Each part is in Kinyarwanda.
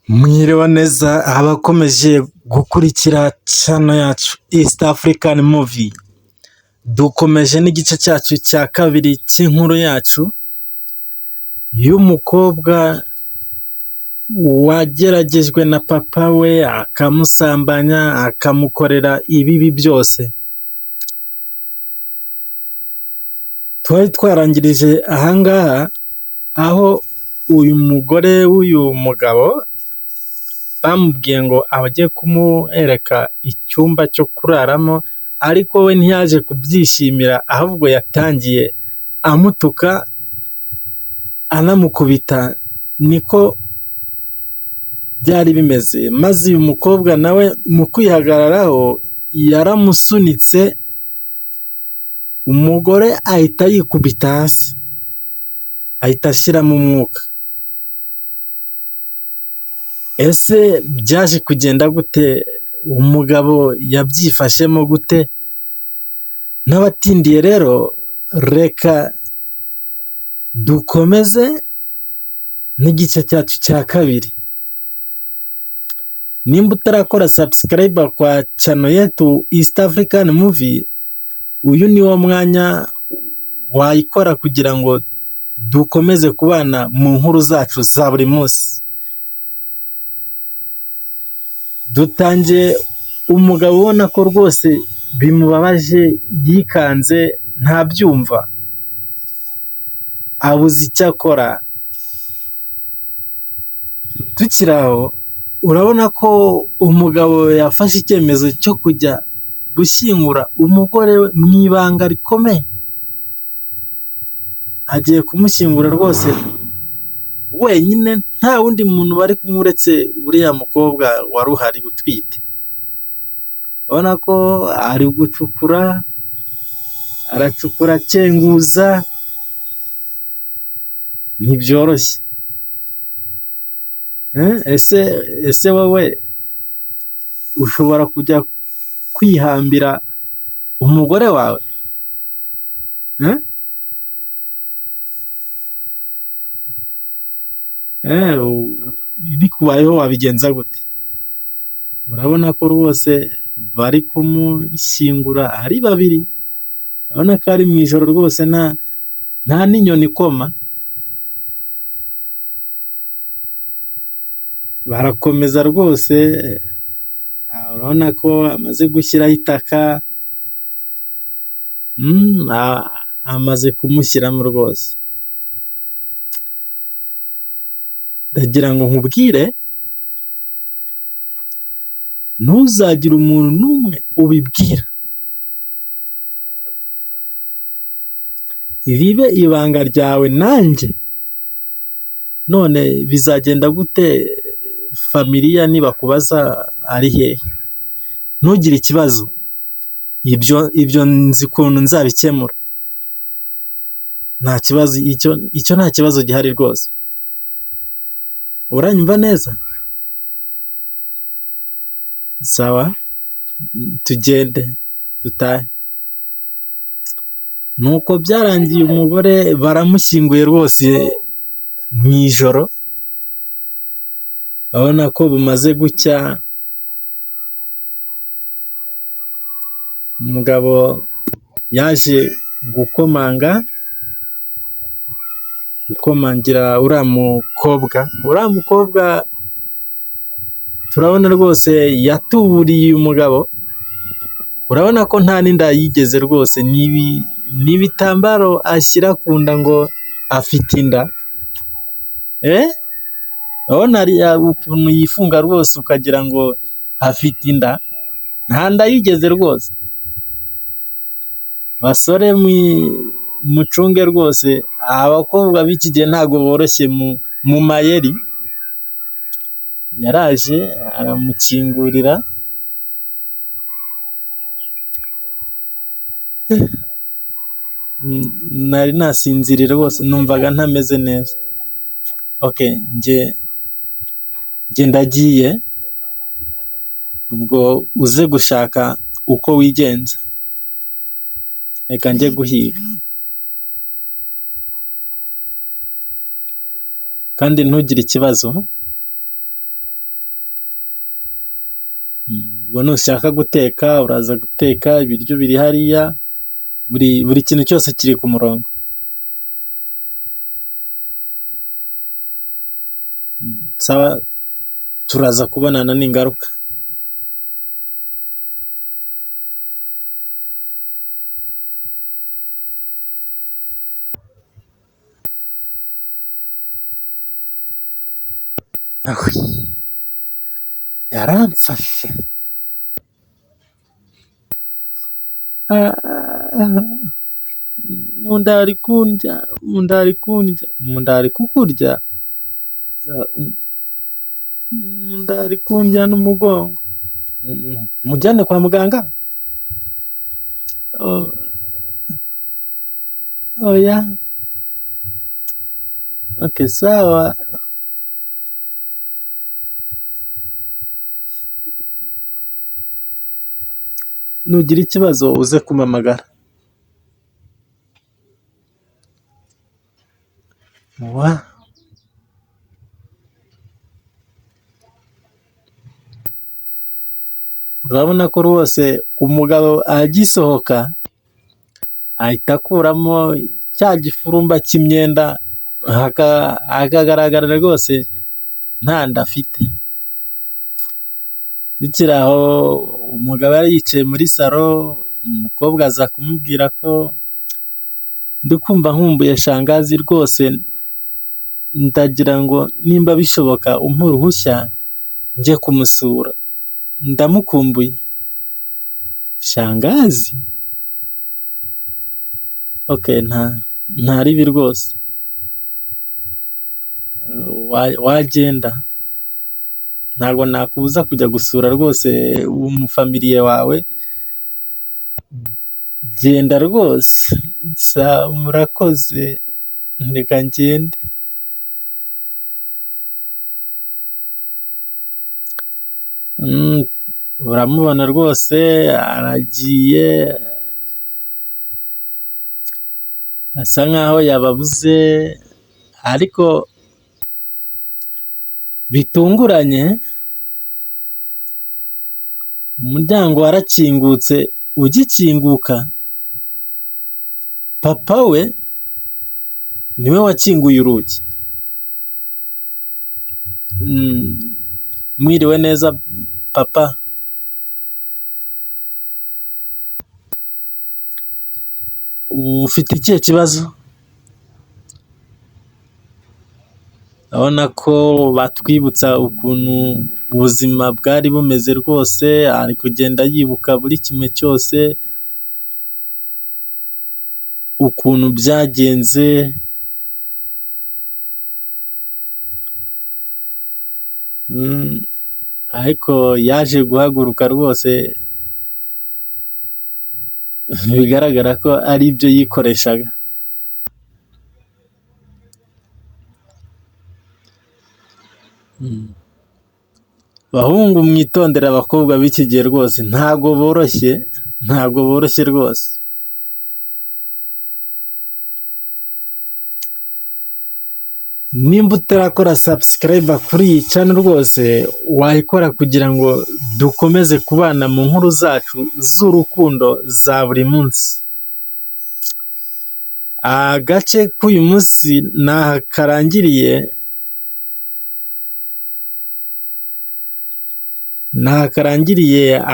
Mwiriwe neza abakomeje gukurikira channel yacu East African Movie. Dukomeje n'igice cyacu cya kabiri cy'inkuru yacu y'umukobwa wageragejwe na papa we akamusambanya akamukorera ibibi byose. Twari twarangirije ahangaha aho uyu mugore w'uyu mugabo bamubwiye ngo abagiye kumuhereka icyumba cyo kuraramo, ariko we ntiyaje kubyishimira ahubwo yatangiye amutuka anamukubita. Niko byari bimeze, maze uyu mukobwa nawe mu kwihagararaho yaramusunitse, umugore ahita yikubita hasi, ahita ashyiramo umwuka. Ese byaje kugenda gute? Umugabo yabyifashemo gute? N'abatindiye rero, reka dukomeze n'igice cyacu cya kabiri. Nimba utarakora subscribe kwa channel yetu East African Movie, uyu ni wo mwanya wayikora kugira ngo dukomeze kubana mu nkuru zacu za buri munsi. Dutangiye umugabo ubona ko rwose bimubabaje, yikanze ntabyumva, abuze icyo akora. Tukiri aho urabona ko umugabo yafashe icyemezo cyo kujya gushyingura umugore we mu ibanga rikomeye. Agiye kumushyingura rwose wenyine, nta wundi muntu bari kumwe uretse uriya mukobwa wari uhari utwite. Urabona ko ari gucukura, aracukura acenguza, ntibyoroshye. Ese wowe ushobora kujya kwihambira umugore wawe? Bikubayeho wabigenza gute? Urabona ko rwose bari kumushyingura ari babiri. Urabona ko ari mu ijoro rwose, nta n'inyoni ikoma. Barakomeza rwose, urabona ko amaze gushyiraho itaka, amaze kumushyiramo rwose. Ndagira ngo nkubwire, ntuzagire umuntu n'umwe ubibwira, ribe ibanga ryawe nanjye. None bizagenda gute familiya nibakubaza ari hehe? Ntugire ikibazo, ibyo nzi ukuntu nzabikemura. Nta kibazo, icyo nta kibazo gihari rwose. Uranyumva neza? Sawa, tugende dutahe. Nuko byarangiye, umugore baramushyinguye rwose mu ijoro. Urabona ko bumaze gucya, umugabo yaje gukomangira uriya mukobwa. Turabona rwose yatuburiye umugabo. Urabona ko nta n'inda yigeze rwose, n'ibitambaro ashyira ku nda ngo afite inda. Urabona ukuntu yifunga rwose ukagira ngo afite inda, nta nda yigeze rwose. Basore mucunge rwose, abakobwa b'iki gihe ntabwo boroshye mu mayeri. Yaraje aramukingurira, nari nasinziriye rwose, numvaga ntameze neza. Njye ndagiye, ubwo uze gushaka uko wigenza. Reka njye guhiga. kandi ntugire ikibazo. ubwo nushaka guteka uraza guteka, ibiryo biri hariya, buri kintu cyose kiri ku murongo. Sawa, turaza kubonana n'ingaruka. Yaramfashe. Munda ari kundya, munda ari kukurya, munda ari kundya n'umugongo. Mujyane kwa muganga? Oya. Okay, sawa. Nugira ikibazo uze kumpamagara. Urabona ko rwose umugabo agisohoka ahita akuramo cya gifurumba cy'imyenda, hakagaragara rwose nta nda afite. Tukiri aho umugabo yari yicaye muri salo, umukobwa aza kumubwira ko ndikumva nkumbuye shangazi rwose, ndagira ngo nimba bishoboka umpe uruhushya njye kumusura, ndamukumbuye. Shangazi? Okay, nta ribi rwose, wagenda, ntabwo nakubuza kujya gusura rwose umufamiliye wawe, genda rwose. Murakoze, reka ngende. Uramubona rwose aragiye, asa nkaho yababuze, ariko bitunguranye umuryango warakingutse. Ugikinguka papa we niwe wakinguye urugi. Mwiriwe neza papa. Ufite ikihe kibazo? Urabona ko batwibutsa ukuntu ubuzima bwari bumeze rwose, ari kugenda yibuka buri kimwe cyose, ukuntu byagenze. Ariko yaje guhaguruka rwose, bigaragara ko ari ibyo yikoreshaga. Bahungu mwitondere abakobwa b'iki gihe rwose, ntabwo boroshye rwose. Nimba utarakora subscribe kuri iyi channel rwose wayikora, kugira ngo dukomeze kubana mu nkuru zacu z'urukundo za buri munsi. Agace k'uyu munsi nakarangiriye,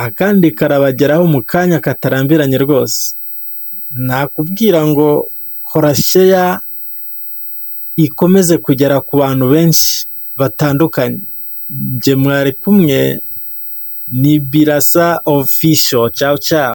akandi karabageraho mu kanya katarambiranye rwose. Nakubwira ngo kora share ikomeze kugera ku bantu benshi batandukanye. Njye mwari kumwe ni Birasa Official. Ciao ciao.